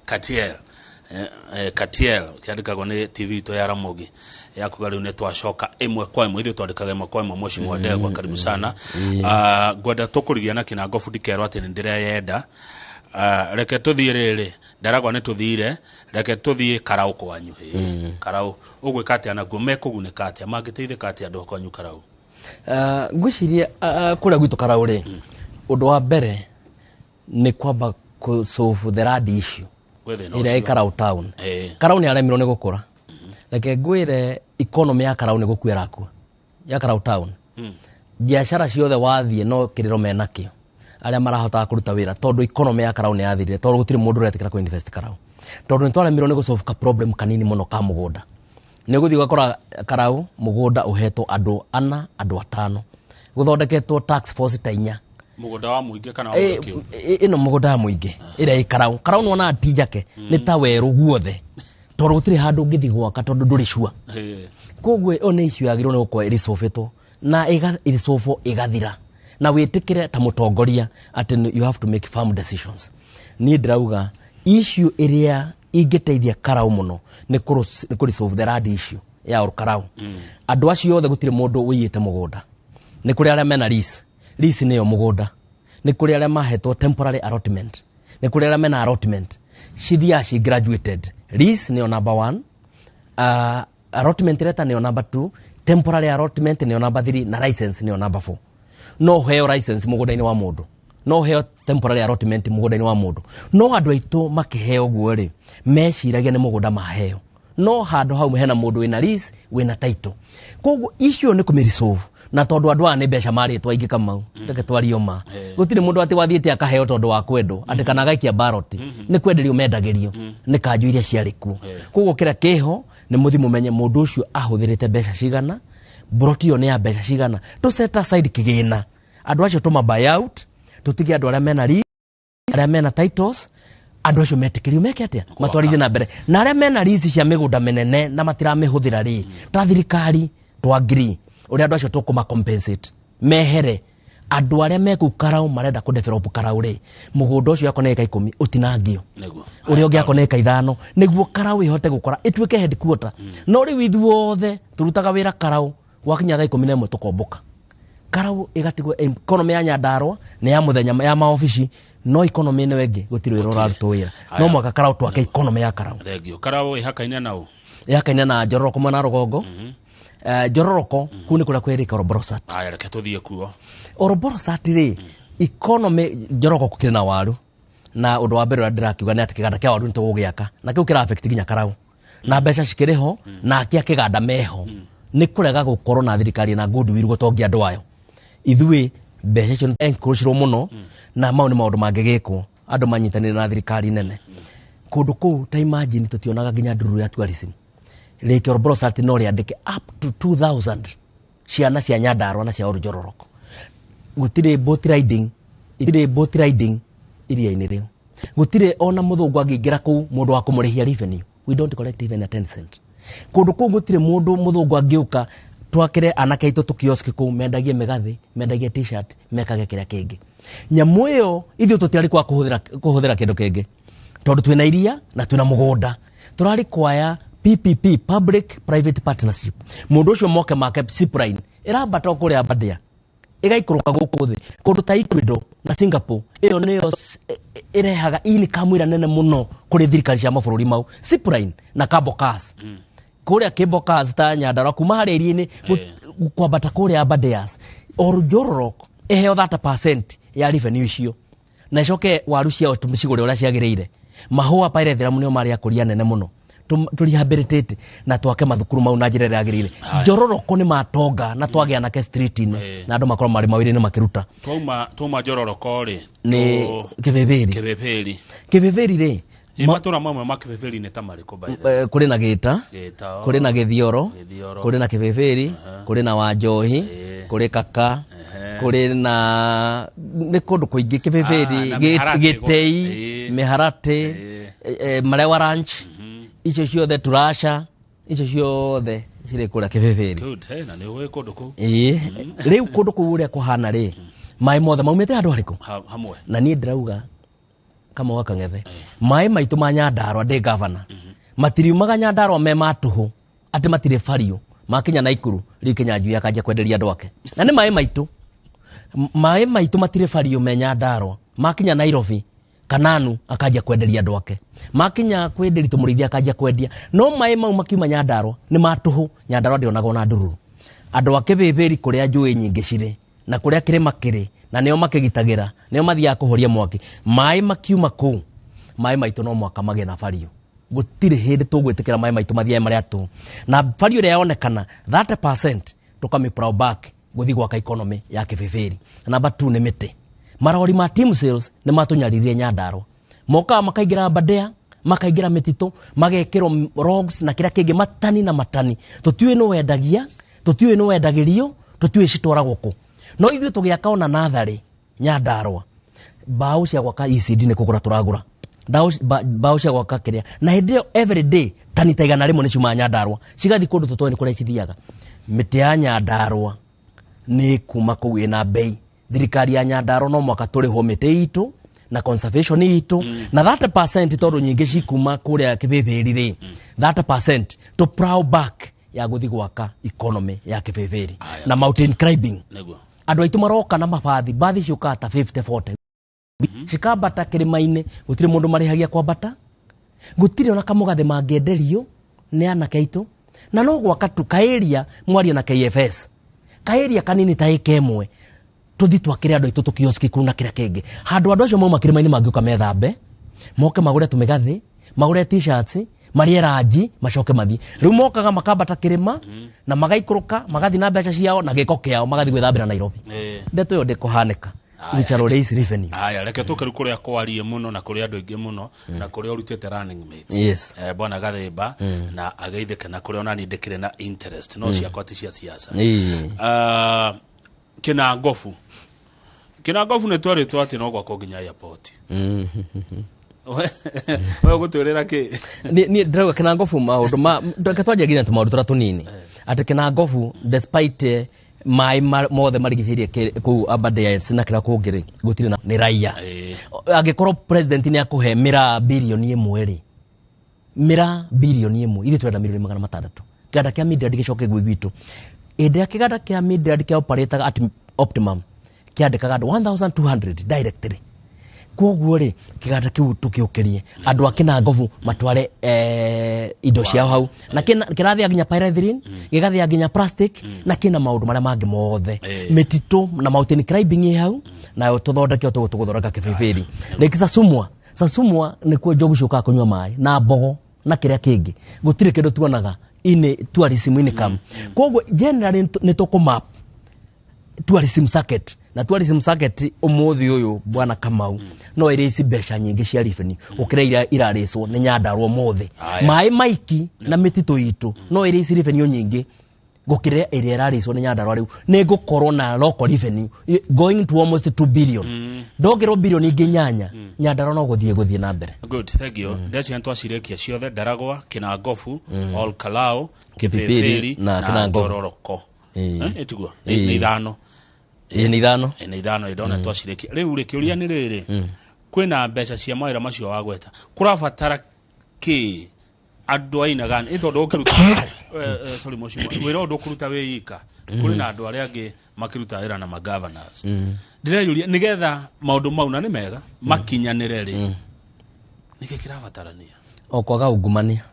Katiel Katiel kiandikagwo ni TV to ya Ramogi yakuga riu netwacoka imwe kwa imwe ithu twandikaga imwe kwa imwe moshi Mwandegwa karibu sana. Gwenda tukurigia na Kinango Food Kero ati ndireyenda reke tuthie riri ndaragwa ni tuthire reke tuthie Karau kwanyu Karau ugwika ati anaguo mekuguneka ati mangiteithika ati andu kwanyu Karau. Ngwiciria kuria gwitu Karau ri undu wa mbere ni kwamba ku solve the land issue ira Karau town. Karau ni aremirwo ni gukura reke ngwire economy ya Karau ni gukwira ku ya Karau town. Biashara ciothe wathie no kiriro menakio aria marahota kuruta wira tondu economy ya Karau ni yathirire tondu gutire mundu uretikira ku invest Karau tondu nitwaremirwo ni gusolve ka problem kanini muno ka mugunda ni guthii gukora Karau mugunda uhetwo andu 4 andu 5 guthondeketwo tax force ta 4 mugunda wa muingi kana wa kio ino mugunda wa muingi ira i Karau nona atijake ni ta weru guothe tondu gutire handu ngithi gwaka tondu nduri shua kogwe one issue yagirwo ni gukwa iri solvetwo na iri solve igathira na witikire ta mutongoria ati you have to make firm decisions. Ni ndirauga issue area ingiteithia Karau muno ni kuri solve the land issue ya Karau. Andu acio othe gutire mundu uyite mugunda ni kuri aria mena lease niyo mugunda ni kuri aria mahetwo temporary allotment ni kuri aria mena allotment shithia she graduated lease niyo number 1 allotment letter niyo number 2 temporary allotment niyo number 3 na license niyo number 4. No heo license mugunda-ini wa mundu no heo temporary allotment mugunda-ini wa mundu no andu aitu makiheo guo ri meciragia ni mugunda maheo no handu hau hena mundu wina lease wina title koguo issue ni kumirisolve na tondu andu aya ni mbeca maritwa ingi Kamau ndeke twario ma gutire mundu ati wathiete akaheo tondu wa kwendo ati kana gaikia ballot ni kwenderio mendagirio ni kanju iria ciariku koguo kira kiho ni muthi mumenye mundu ucio ahuthirite mbeca cigana broti yo ni ya mbeca cigana to set aside kigina andu acio tuma buy out tutige andu aria mena lease aria mena titles andu acio metikirio meke atia matwarithie na mbere na aria mena lease cia migunda menene na matiramihũthĩra ri ta thirikari to agree uria andu acio tukuma compensate mehere andu aria meku Karau marenda ku develop Karau ri mugunda ucio yako neka 10 utinangio uria ungi yako neka 5 niguo Karau ihote gukora itwike headquarter no ri withuothe turutaga wira Karau wakinya thaa 11 tukomboka Karau igatigwo economy ya Nyandarua ni ya muthenya ya maofici no economy ni wengi gutiri wira uraruto wira no mwaka Karau twake economy ya Karau thegio Karau ihakaine nao ihakaine na Njororoko mwana Rugongo Njororoko kuni kuria kwirika Oroborosat aya reke tuthie kuo Oroborosat ri economy Njororoko kukire na waru na undu wa mbere ura ndirakiuga ni ati kiganda kia waru nitugugiaka na kiu kira affect ginya Karau na mbeca cikiriho na kia kiganda meho ni kurega gukorwo na thirikari na goodwill gutongia andu ayo ithui mbeca cio encourage muno na mau ni maundu mangigikwo andu manyitanire na thirikari nene kundu kuu ta imagine tutionaga ginya nduru ya tourism Lake Oroborosat no riandike up to 2000 ciana cia Nyandarua na cia Njororoko gutire boat riding iria-ini riu gutire ona muthungu angingira kuu mundu wa kumurihia revenue we don't collect even a 10 cent kundu kuu gutire mundu muthungu angiuka twakire anake itu tukioski kuu mendagie migathi mendagie t-shirt mekage kiria kingi nyamu iyo ithu tutiari kwa kuhuthira kindu kingi tondu twina iria na twina mugunda turari kwaya PPP public private partnership mundu ucio moke make Zipline irambata kuria Aberdare igaikuruka guku thi kundu ta Ecuador na Singapore iyo niyo irehaga income ira nene muno kuri thirikari cia mabũrũri mau Zipline na Cabo Cars kuria Cabo Cars ta Nyandarua kuma hari iria-ini kwambata kuria Aberdare Njororoko iheo 30% ya revenue icio na icoke waru cia tumicigure uria ciagirire mahua pairethera munio mari akuria nene muno rehabilitate na twake mathukuru mau na njira yagirire Njororoko ni matonga na twagia na street ine na andu makoro mari mawiri ni makiruta tuma Njororoko ri ni Kiveveri ri matura mamwe ma Kiveveri ni tamariko kuri na Gita kuri na Githioro kuri na Kiveveri kuri na Wanjohi kuri Kaka kuri na ni kundu kuingi Kiveveri Gitei Miharate Marewa Ranch icio ciothe Turasha icio ciothe cire kura Kiveveri na ni we kundu ku riu kundu ku uria kuhana ri mai mothe maumite andu ariku hamwe na ni ndirauga kama wakangethe mai maitu ma Nyandarua ndi governor matiriumaga Nyandarua me matuhu ati matire fario makinya Naikuru rikinya njui akanja kwenderia andu ake na ni mai maitu matire fario me Nyandarua makinya Nairobi Kananu akanja kwenderia andu ake makinya kwenderito murithia akanja kwendia no mai mau makiuma Nyandarua ni matuhu Nyandarua ndionaga na ndururu andu ake beberi kuria njui nyingi cire na kuria kirima kiri na neo makigitagira neo mathia kuhoria mwaki mai makiuma ku mai maitu no mwaka mage na fario gutire hindi tugwitikira mai maitu mathia maria tu na fario ria yonekana 30% tukami proud back guthi gwaka economy ya kibeberi namba 2 ni miti marori ma team sales ni matunyaririe Nyandarua moka makaingira Aberdare makaingira mitito magekirwo rogues na kira kingi matani na matani tutiwe no wendagia tutiwe no wendagirio tutiwe citwaragwo ku no ithuĩ tũgĩaka ona natharĩ Nyandarua mbaũ cia gwaka ECD nĩ kũgũra tũragũra mbaũ cia gwaka kĩrĩa na hĩndĩ ĩyo every day tani ta 100 nĩ ciuma Nyandarua cigathi kũndũ tũtoĩ nĩ kũrĩa cithiaga mĩtĩ ya Nyandarua nĩ kuma kũu ĩna bei thirikari ya Nyandarua no mwaka tũrĩhwo mĩtĩ itũ na conservation itũ na 30% tondũ nyingĩ cikuma kũrĩa kĩbĩbĩri 30% to proud back ya guthi gwaka economy ya kibeberi na mountain climbing andu aitu maroka na mabathi bathi ciuka ta 50-40 cikambata kirimaine gutire mundu marihagia kwambata gutire ona kamugathe mangienderio ni anake aitu na no gwaka tu kaeria mwaria na KFS kaeria kanini ta ikemwe tuthi twakire andu aitu tukioski kuna kira kingi handu andu acio mauma kirimaine mangiuka methambe moke magure tumigathi magure t-shirts marie rangi macoke mathi riu mokaga makambata kirima na magaikuruka magathi na mbeca ciao na giko kiao magathi gwithambira Nairobi ndeto yo ndikuhanika Richard Race revenue aya reke tuke kuria kwarie muno na kuria andu ingi muno na kuria urutete running mates yes bwana Gathemba na ageithike na kuria ona ndikire na interest no cia kwati cia siasa Kinangofu ne twaritwo ati no gwako nginya airport wewe gutwirira ki ni ndiraga Kinangofu maundu ma ndakatwaje nginya tumaundu tura tunini ati Kinangofu despite mai mothe marigicirie ku Aberdare sina kira kungiri gutire na ni raia agikorwo president ni akuhe mira bilioni 1 ri mira bilioni 1 ithe twenda milioni 600 kiganda kia media digicoke gwitu ende kiganda kia media dikia operator at optimum kiandikaga 1200 directly koguo ri kiganda kiu tukiukirie andu akina Ngovu matware indo ciao hau na kirathia nginya pyrethrin gigathia nginya plastic na kina maundu maria mangi mothe mitito na mountain climbing hau na tuthondeke tuguthondeka kibeberi lekisa sumwa ni kuo njogu ciuka kunywa mai na mbogo na kiria kingi gutire kindu tuonaga ine tourism income koguo generally ni tukumap tourism circuit na tourism circuit umuthi uyu bwana Kamau no irisi besha nyingi cia revenue ukira irariswo ni Nyandarua mothe mai maiki na mitito itu no irisi revenue nyingi gukire iria irariswo ni Nyandarua riu ni gukorwo na local revenue going to almost 2 billion ndogero billion ingi nyanya Nyandarua no guthie na mbere good thank you ndachi ntwacirikia ciothe Ndaragwa Kinangofu Ol Kalou Kibeberi na Kinangofu etigwa ni ithano ni ithano idona twacirikia riu rikiuria ni riri kwina mbeca cia mawira macio wagweta kurabatara ki andu aina gani itondo ukiruta sorry moshimo wira undu kuruta weika kuri na andu aria angi makiruta wira na governors ndireyuria nigetha maundu mau na ni mega makinyanire ri niki kirabatarania okwaga ungumania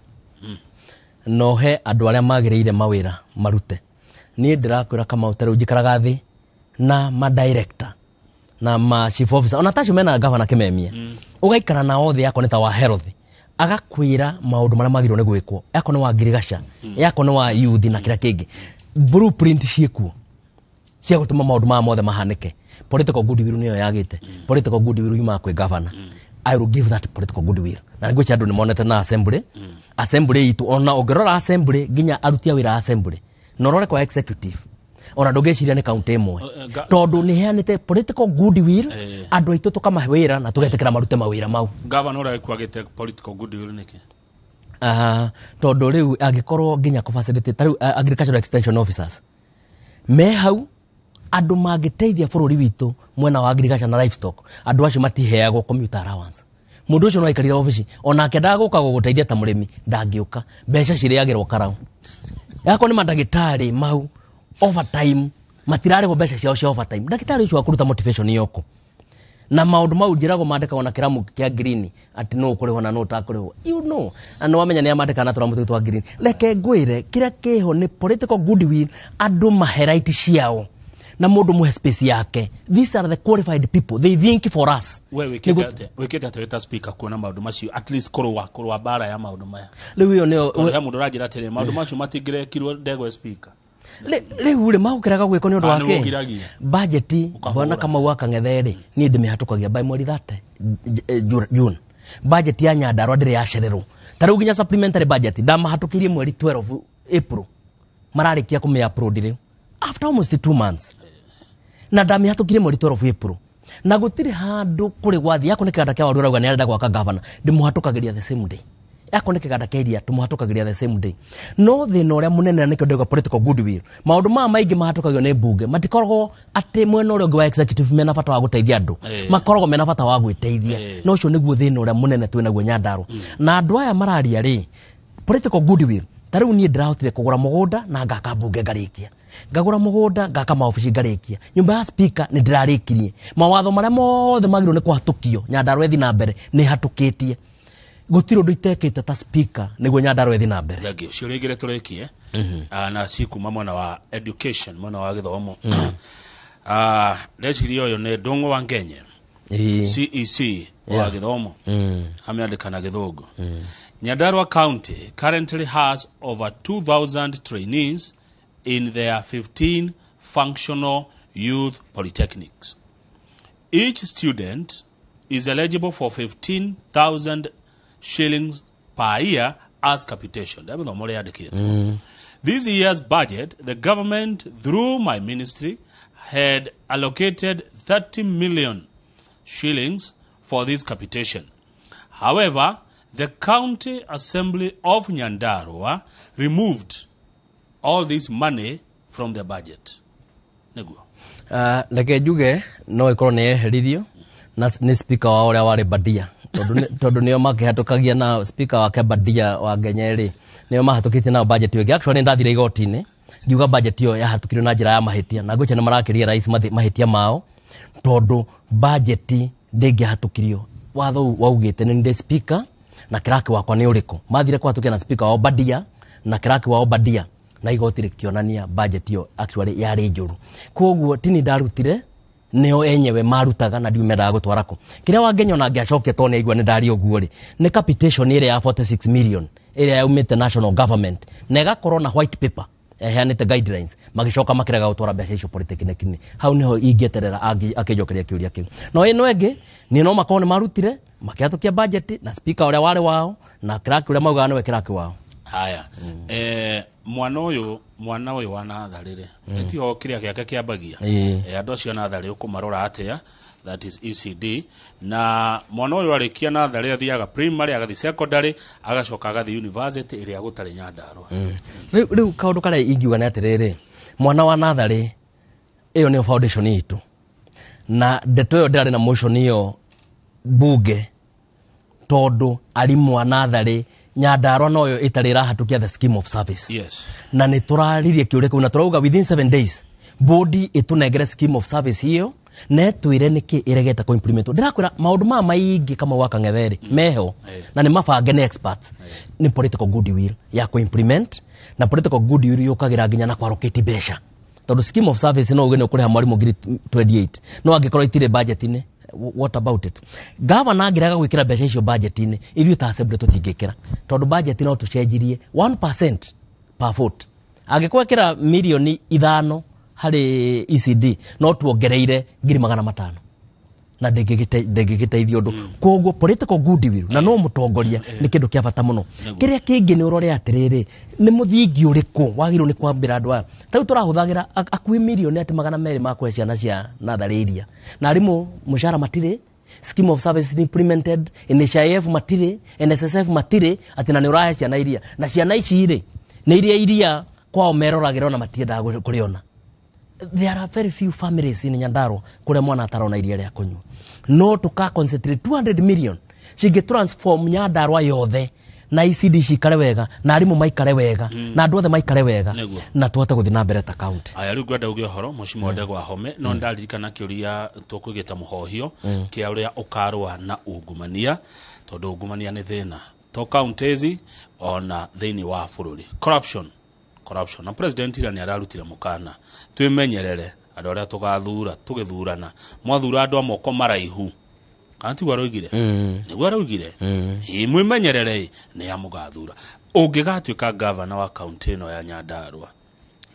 no he andu aria magireire mawira marute ni ndirakwira kama utari ujikaraga thi na ma director na ma chief officer ona tacho mena governor Kimemia ugaikara na othe yako neta wa health agakwira maundu maria magirwo ni gwikwo yako ni wa ngirigasha yako ni wa youth na kira kingi blueprint ciekuo cia gutuma maundu ma mothe mahanike political goodwill niyo yagite political goodwill yuma kwe governor I will give that political goodwill na ngwicha andu ni monete na assembly itu ona ongerora assembly ginya arutia wira assembly norore kwa executive ona ndogeciria ni county imwe tondu ni heanite political goodwill andu aitu tukama wira na tugetekera marute mawira mau governor ora kwagite political goodwill niki tondu riu agikorwo nginya ku facilitate riu agricultural extension officers me hau andu magiteithia bururi witu mwena wa agriculture na livestock andu acio matiheagwo commuter allowance mundu ucio no aikarira ofici ona akenda guka guguteithia ta murimi ndangiuka mbeca ciriagirwo karau yako ni mandagitari mau overtime matirare go mbeca ciao cia overtime ndagitari ucio akuruta motivation yoko na maundu mau njirago mandika ona kiramu kia green ati no kuriho na no takuriho ano wamenya ni amandika na turamu twa green leke ngwire kira kiho ni political goodwill andu maheraiti ciao na mundu muhe space yake. These are the qualified people, they think for us. Wekete ataweta speaker kuona maundu macio at least kurwa bara ya maundu maya riu yo nio ya mundu rajira tere maundu macio matigire kirwo ndego speaker riu mahukiraga gwiko ni undu wake budget bwana kama waka ngetheri ni ndimihatukagia by mweri 30 June budget ya Nyandarua ndire yacererwo tariu ginya supplementary budget ndamahatukirie mweri 12 April mararikia kumia upload riu after almost 2 months na ndamihatukirie mweri 12 April na gutiri handu kuri gwathi yako ni kiganda kia waru rauga ni arenda gwaka governor ndimuhatukagiria the same day yako ni kiganda kia iria tumuhatukagiria the same day no thina uria munene ni kiondoga political goodwill maundu maingi mahatukagio ni bunge matikoragwo ati mwena uria ungi wa executive mena bata wa guteithia andu makoragwo mena bata wa gwiteithia no ucio niguo thina uria munene twinaguo Nyandarua na andu aya mararia ri political goodwill tariu ni ndirahotire kugura mugunda na ngaka bunge ngarikia ngagura mugunda ngaka maofici ngarikia nyumba ya speaker ni ndirarikirie mawatho maria mothe magiro ni kuhatukio Nyandarua ethi na mbere ni hatukitie gutiro ndu itekete ta speaker niguo Nyandarua ethi na mbere yagi cio rigire turekie na siku mwana wa education mwana wa githomo lechirio yo ne Ndung'u wa Ngenye CEC wa githomo ameandikana githungu Nyandarua County currently has over 2,000 trainees in their 15 functional youth polytechnics. Each student is eligible for 15,000 shillings per year as capitation. This year's budget, the government, through my ministry, had allocated 30 million shillings for this capitation. However, the County Assembly of Nyandarua removed all this money from the budget. Neguo. Ndeke njuge no ikorwo ni eheririo na ni speaker wa uria wari Badia tondu nio makihatukagia na speaker wake Badia wa Ngenyeri nio mahatukitie na budget yo actually ndathire igotini ngiuga budget yo yahatukirio na njira ya mahitia na gocha ni marakiria rais mahitia mao tondu budget ndingihatukirio watho waugite ni ndi speaker na kiraki wakwa ni uriko mathire kuhatukia na speaker wa Badia na kiraki wa Badia na igotire kionania budget yo actually yari njuru koguo tini ndarutire neo enyewe marutaga na ndiumera gutwarako kiria Wangenyo na ngiacokia tone igwa ni ndari oguo ri ni capitation ire ya 46 million ire ya umite national government na igakorwo na white paper heanite guidelines magicoka makiraga gutwara mbeca icio polytechnic ni hau niho ingieterera akijokeria kiuria kiu no ino enge ni no makone marutire makiatukia budget na speaker uria wari wao na kiraki uria mauga no kiraki wao haya mwana uyu wa natharire etio kiria giake kiambagia andu acio nathari ukumarora atia that is ECD na mwana uyu arikia nathari athiaga primary agathi secondary agacoka agathi university iria gutari Nyandarua riu kaundu kare ingiuga na atiriri mwana wa nathari iyo ni foundation yitu na ndeto yo ndirari na motion iyo bunge tondu arimu wa nathari Nyandarua noyo itarira hatukia the scheme of service yes na ni turaririe kiure kuna turauga within 7 days body itunegere scheme of service hiyo ne twire niki iregeta ko implement ndirakwira maundu ma maingi kama waka ngetheri meho na ni mabange ni experts ni political goodwill ya ko implement na political goodwill yokagira nginya na kwaroketi besha tondu scheme of service no ugene ukuri ha mwarimu ngiri 28 no angikorwo itire budget ni what about it governor angiraga gwikira mbeca icio budget ni ithiu ta assembly tutingikira tondu budget no tucenjirie 1% per vote angikwekira milioni 5 hari ECD no tuongereire 500,000 na ndengigiteithia undu koguo political goodwill na no mutongoria ni kindu kia bata muno kiria kingi ni urore atiriri ni muthingi uriku wagirwo ni kwambira andu aya tau turahuthagira akui milioni ati 200 makwe ciana cia nathariria na arimu mushara matire scheme of service implemented NHIF matire NSSF matire ati na ni urahe ciana iria na ciana ici ri ni iria kwao meroragirwo na matienda kuriona. There are very few families in Nyandarua kule mwana atarona iria ria kunywa no tuka concentrate 200 million cingi transform Nyandarua yothe na ICD cikare wega na arimu maikare wega na andu othe maikare wega na tuhote guthi na mbere ta county. Aya riu gwenda uge horo Mheshimiwa Ndegwa Wahome no ndaririkana kiuria tukwigita muhohio kia uria ukarwa na ungumania tondu ungumania ni thina to counties ona thini wa bururi. Corruption na president ira ni ararutire mukana twimenyerere andu aria tugathura tugithurana mwathura andu amoko maraihu kanti waroigire ni waroigire mwimenyerere ni amugathura ungigatuika governor wa county no ya Nyandarua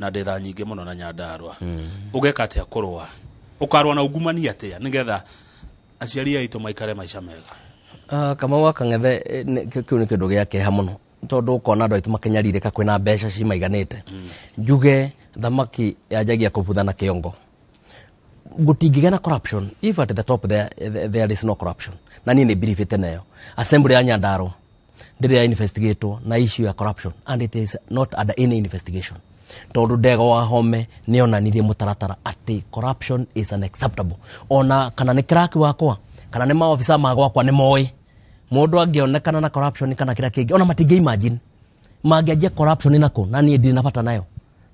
na ndetha nyingi muno na Nyandarua ugekate akorwa ukarwa na ungumania atia nigetha aciari aitu maikare maisha mega. Kama wakangethe kiu ni kindu giake ha muno tondu ukona andu aitu makenyaririka kwina mbeca cimaiganite njuge thamaki yajagia kubuthana kiongo gutingigana corruption if at the top there is no corruption na ni believe it nayo assembly ya Nyandarua ndire investigate na issue ya corruption and it is not under any investigation tondu Ndegwa Wahome ni onanirie mutaratara ati corruption is unacceptable ona kana ni kiraki wakwa kana ni maofisa magwakwa ni moi mundu angionekana na corruption kana kira kingi ona matingi imagine magiajia corruption nako na ni ndiri napata nayo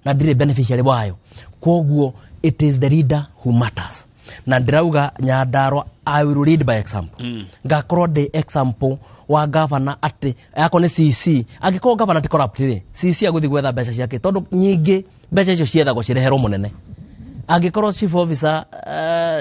na ndiri beneficiary wayo koguo it is the leader who matters na ndirauga Nyandarua I will lead by example ngakorwo de example wa governor ati yako ni CC agiko governor ti corrupt ri CC aguthi gwetha mbeca ciake tondu nyingi mbeca icio ciethagwo cireherwo munene agikorwo chief officer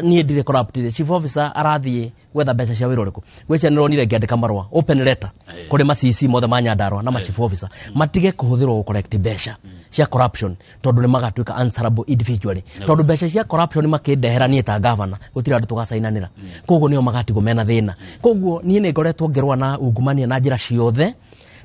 ni ndire corrupt ri chief officer arathie gwetha mbeca cia wiro riku gwicha nironire ngiandika marwa open letter kuri ma CC mothe ma Nyandarua na ma chief officer matige kuhuthirwo collect mbeca cia corruption tondu ni magatuika answerable individually tondu mbeca cia corruption makindehera ni ta governor gutira andu tugacainanira koguo nio magatigo mena thina koguo nie ni ngoretwo ngirwa na ungumania na njira ciothe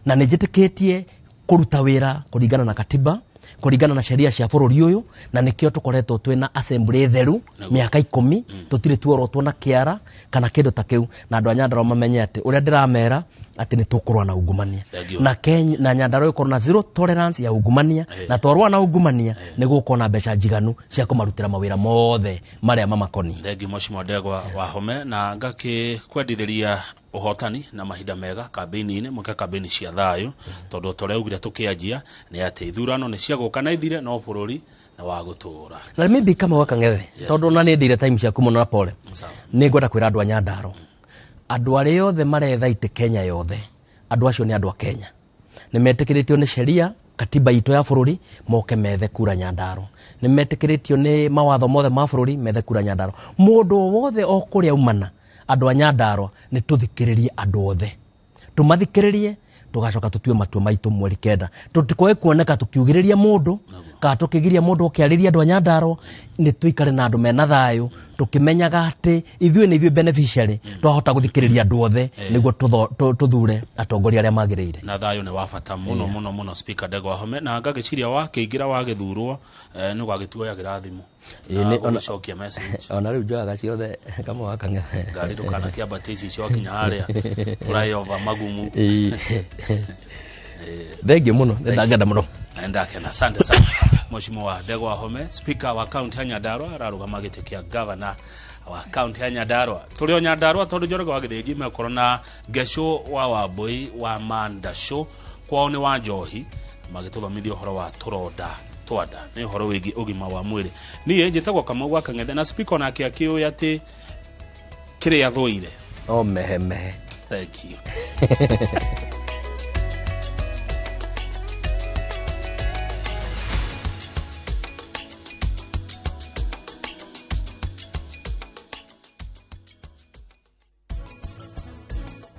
na nijitikitie kuruta wira kuringana na katiba kuringana na sheria cia bururi uyu na nikio tukoretwo twina assembly theru miaka 10 tutire tuorotwo na kiara kana kindu ta kiu na andu a Nyandarua mamenye ati uria ndiramera ati ni tukurwa na ungumania na Kenya na Nyandarua ikorwo na zero tolerance ya ungumania na twarwa na ungumania ni gukorwo na mbeca njiganu cia kumarutira mawira mothe maria mamakoni. Thegi Mheshimiwa Ndegwa Wahome na ngaki kwendithiria uhotani na mahinda mega kambeni-ini muka kambeni cia thayu tondu toreugire tukianjia ni ati ithurano ni cia guka na ithire no bururi na wa gutura na maybe kama wakangethe tondu na ni ndire time cia kumuno na pole ni ngwenda kwira andu a Nyandarua andu aria yothe maretha ite Kenya yothe andu acio ni andu a Kenya ni metikiritio ni sheria katiba itu ya bururi moke methe kura Nyandarua ni metikiritio ni mawatho mothe ma bururi methe kura Nyandarua mundu wothe okuria umana andu a Nyandarua ni tuthikiririe andu othe tumathikiririe tugacoka tutue matua maitu mweri kenda tutikoe kuoneka tukiugiriria mundu ka tukigiria mundu ukiariria andu a Nyandarua ni tuikare na andu mena thayu tukimenyaga ati ithuĩ ni ithuĩ beneficiary twahota guthikiriria andu othe niguo tuthure atongoria aria magirire na thayu ni wa bata muno muno Speaker Ndegwa Wahome na ngagiciria wakiingira wagithurwo ni gwagituoyagira thimu ni ona cokia message ona riu njoyaga ciothe kama wakangethe ngari ndukana kiambatici cio kinya haria flyover magumu thengio muno ndangenda muno ndakena asante sana Mheshimiwa Ndegwa Wahome Speaker wa county ya Nyandarua ararugama giti kia governor wa county ya Nyandarua tulio Nyandarua tondu njorego wagithigi mekoro na Gesho wa Wambui wa Manda show kwao ni wa Njohi magituthomithia uhoro wa turoda twada ni uhoro wigi ugima wa mwiri ni njitagwo kama gwakang'ethe na speaker na kiakio yati kire yathoire mehe thank you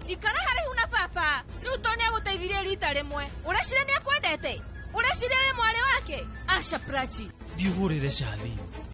ikara hari huna baba riu to ni aguteithirie rita rimwe uracire ni akwendete uracire we mwari wake acha prachi thiugurire cathi